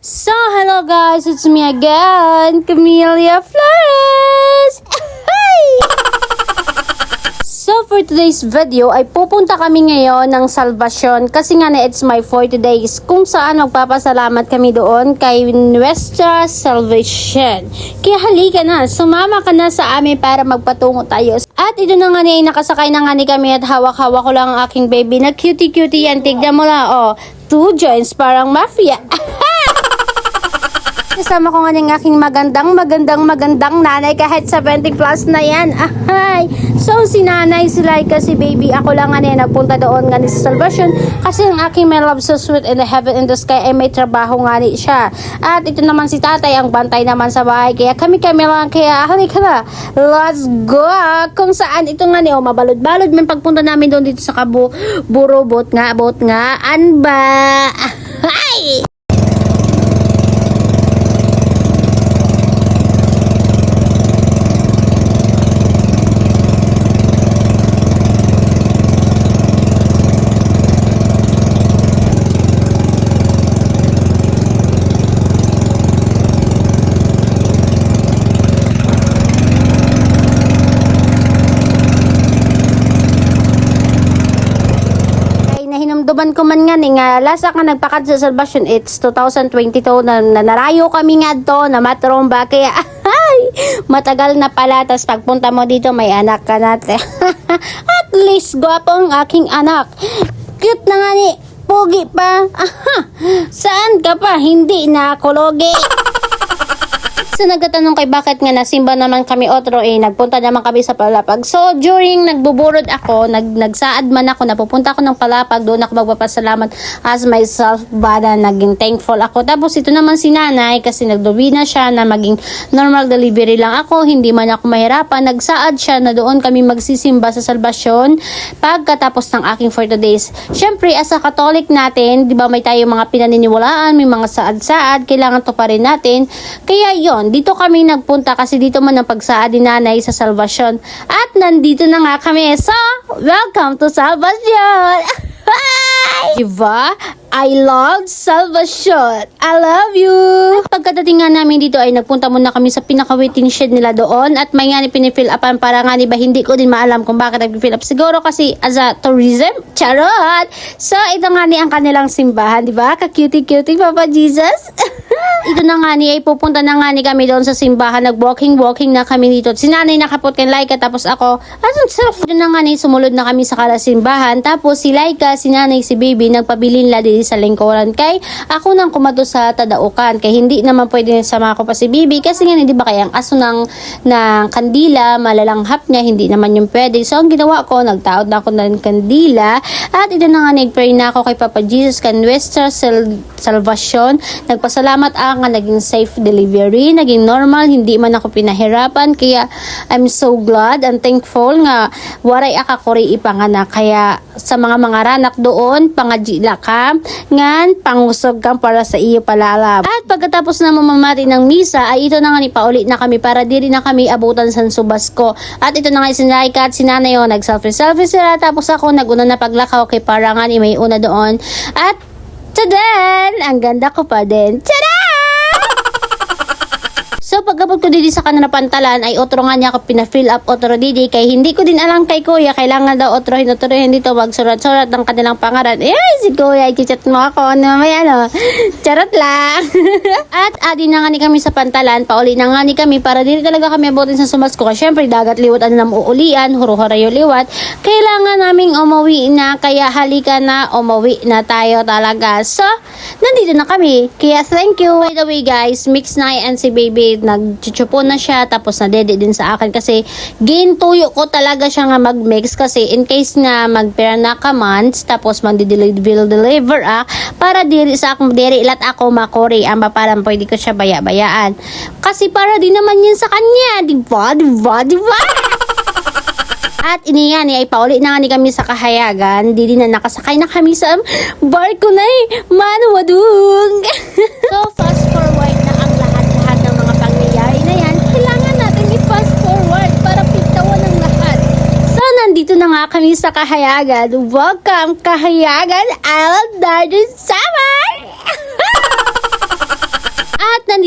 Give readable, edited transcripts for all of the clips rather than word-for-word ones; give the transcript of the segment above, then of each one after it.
So, hello guys, it's me again, Camelia Flores! So, for today's video ay pupunta kami ngayon ng Salvacion kasi nga na it's my 40 days kung saan magpapasalamat kami doon kay Nuestra Salvation. Kaya halika na, sumama ka na sa amin para magpatungo tayo. At ito na nga ni, nakasakay na nga ni kami at hawak-hawak ko lang ang aking baby na cutie-cutie yan. Tignan mo lang, oh, 2 joints parang mafia. Kasama ko nga ng aking magandang nanay kahit 70 plus na yan. Ahay! So, si nanay, si Laika, si baby, ako lang nga niya nagpunta doon nga ni sa Salvation kasi ang aking my love so sweet in the heaven in the sky ay may trabaho nga ni siya. At ito naman si tatay, ang bantay naman sa bahay. Kaya kami lang, kaya halika na. Let's go! Kung saan ito nga niya, mabalod-balod may pagpunta namin doon dito sa Kaburo, bot nga, anba! Ahay! Duban ko man nga ni nga lasa ka nagpakad sa Salvation, it's 2022 na narayo kami nga to na matromba kaya ay, matagal na pala. Tas pagpunta mo dito may anak ka natin. At least gwapo ang aking anak, cute na nga ni, pogi pa. Aha, saan ka pa, hindi na kologi. So, nagtatanong kay bakit nga nasimba naman kami otro nagpunta naman kami sa Palapag. So, during nagbuburod ako, nagsaad man ako, napupunta ako ng Palapag, doon ako magpapasalamat as myself, bada naging thankful ako. Tapos, ito naman si nanay, kasi nagdubi na siya na maging normal delivery lang ako, hindi man ako mahirapan. Nagsaad siya na doon kami magsisimba sa Salvation pagkatapos ng aking 40 days. Siyempre, as a Catholic natin, di ba may tayo mga pinaniniwalaan, may mga saad-saad, kailangan to pa rin natin. Kaya yon, dito kami nagpunta kasi dito man ang pagsaad ni nanay sa Salvation. At nandito na nga kami. So, welcome to Salvation! Hi! Diba? I love Salvation. I love you! Pagkadating nga namin dito ay nagpunta muna kami sa pinaka-waiting shed nila doon at may nga ni pinifill upan para nga ni ba hindi ko din maalam kung bakit nag-fill up. Siguro kasi as a tourism. Charot! So, ito nga ni ang kanilang simbahan, diba? Ka-cutie-cutie, Papa Jesus. Ito na nga ni ay pupunta na nga ni kami doon sa simbahan. Nag-walking na kami dito. Si nanay nakapot kay Laika tapos ako. Anong self? Ito na nga ni sumunod na kami sa simbahan. Tapos si Laika, si nanay, si baby nagpabilin la din sa lingkuran. Kay ako nang kumato sa tadaukan. Kay hindi naman pwede sama ko pa si baby kasi nga hindi ba kaya ang aso ng kandila, malalanghap niya, hindi naman yung pwede. So ang ginawa ko, nagtaod na ako ng kandila at ito na nga nag-pray na ako kay Papa Jesus kay Nuestra Salvation. Nagpasalamat nga naging safe delivery, naging normal, hindi man ako pinahirapan. Kaya I'm so glad and thankful nga waray akakuri ipanganak. Kaya sa mga ranak doon, pangajila ka ngan pangusog kang para sa iyo palalab. At pagkatapos na mamamati ng misa ay ito na nga ni paulit na kami para di rin na kami abutan sa Subasko. At ito na nga si Laika at si nanay nag-selfie sila. Tapos ako naguna na paglakaw kay para nga ni may una doon. At tadan! Ang ganda ko pa din. Tada! So, pagkabot ko didi sa kanila pantalan, ay otro nga niya ako pina-fill up otro didi. Kay hindi ko din alam kay kuya, kailangan daw otrohin dito, magsurat-surat ng kanilang pangalan. Si kuya, i-chat mo ako, charot lang. At adi na nga ni kami sa pantalan, pauli na nga ni kami, para dili talaga kami abutin sa Sumasko. Kasi syempre, dagat liwat, ano na uulian, huro-hurayo liwat. Kailangan naming umuwi na, kaya halika na, umuwi na tayo talaga. So, nandito na kami. Kaya thank you. By the way guys, mix na and si baby, nagchuchupo na siya tapos nadede din sa akin kasi gintuyo ko talaga siya nga mag-mix kasi in case na magpera na ka months tapos mag-deliver para diri sa akong diri ilat ako makori ang parang pwede ko siya baya-bayaan kasi para din naman yun sa kanya, diba? At iniyan ay pauli na nga ni kami sa Kahayagan. Di na nakasakay na kami sa barko na manuwadung. So fast forward na ang lahat ng mga pangyayari na yan. Kailangan natin i-fast forward para pitawan ng lahat. So nandito na nga kami sa Kahayagan. Welcome Kahayagan Island Garden Summer!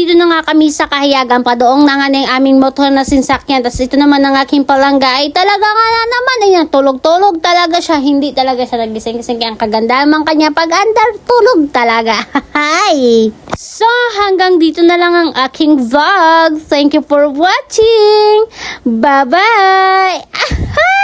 nandito na nga kami sa Kahiyagan, padoong na nga ng aming motor na sinsakyan. Tapos ito naman ang aking palangga ay talaga nga na naman, ayan, tulog-tulog talaga siya. Hindi talaga siya nagising-gising. Kaya ang kagandahan man kanya pag andar, tulog talaga. Hi! So, hanggang dito na lang ang aking vlog. Thank you for watching. Bye-bye!